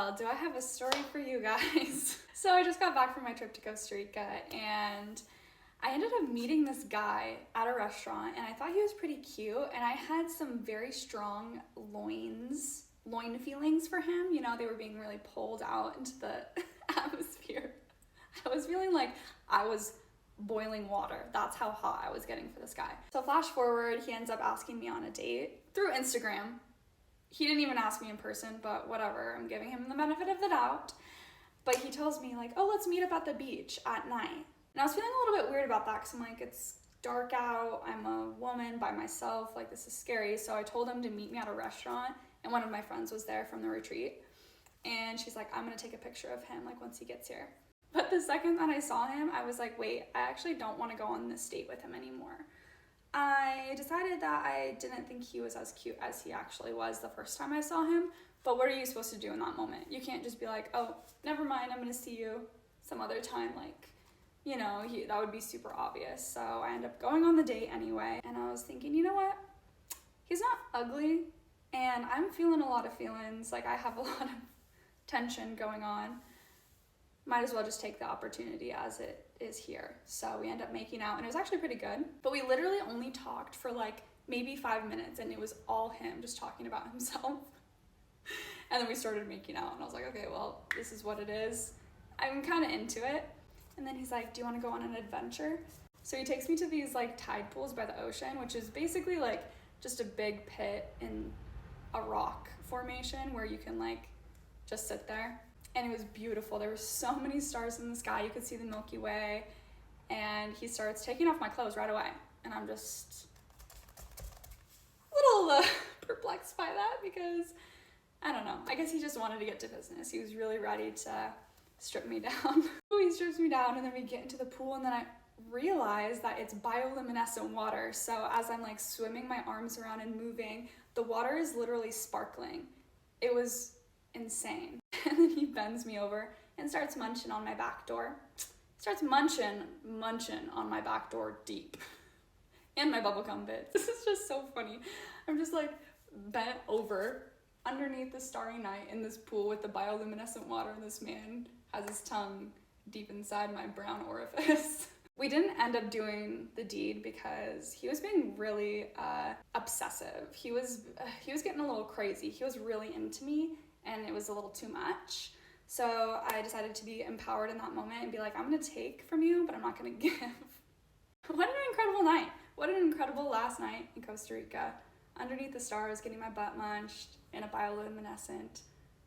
Well, do I have a story for you guys? So I just got back from my trip to Costa Rica and I ended up meeting this guy at a restaurant and I thought he was pretty cute and I had some very strong loin feelings for him. You know, they were being really pulled out into the atmosphere. I was feeling like I was boiling water. That's how hot I was getting for this guy. So flash forward, he ends up asking me on a date through Instagram. He didn't even ask me in person, but whatever. I'm giving him the benefit of the doubt. But he tells me like, oh, let's meet up at the beach at night. And I was feeling a little bit weird about that because I'm like, it's dark out. I'm a woman by myself. Like, this is scary. So I told him to meet me at a restaurant and one of my friends was there from the retreat. And she's like, I'm gonna take a picture of him like once he gets here. But the second that I saw him, I was like, wait, I actually don't want to go on this date with him anymore. I decided that I didn't think he was as cute as he actually was the first time I saw him. But what are you supposed to do in that moment? You can't just be like, oh, never mind, I'm gonna see you some other time. Like, you know, that would be super obvious. So I ended up going on the date anyway. And I was thinking, you know what? He's not ugly. And I'm feeling a lot of feelings. Like, I have a lot of tension going on. Might as well just take the opportunity as it is here. So we end up making out and it was actually pretty good. But we literally only talked for like maybe 5 minutes and it was all him just talking about himself. And then we started making out and I was like, okay, well, this is what it is. I'm kind of into it. And then he's like, do you want to go on an adventure? So he takes me to these like tide pools by the ocean, which is basically like just a big pit in a rock formation where you can like just sit there. And it was beautiful. There were so many stars in the sky. You could see the Milky Way. And he starts taking off my clothes right away. And I'm just a little perplexed by that because, I don't know. I guess he just wanted to get to business. He was really ready to strip me down. So he strips me down and then we get into the pool and then I realize that it's bioluminescent water. So as I'm like swimming my arms around and moving, the water is literally sparkling. It was insane. And then he bends me over and starts munching on my back door. Starts munching on my back door deep. And my bubblegum bits. This is just so funny. I'm just like bent over underneath the starry night in this pool with the bioluminescent water and this man has his tongue deep inside my brown orifice. We didn't end up doing the deed because he was being really obsessive. He was getting a little crazy. He was really into me and it was a little too much. So I decided to be empowered in that moment and be like, I'm gonna take from you, but I'm not gonna give. What an incredible night. What an incredible last night in Costa Rica. Underneath the stars, getting my butt munched in a bioluminescent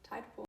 tide pool.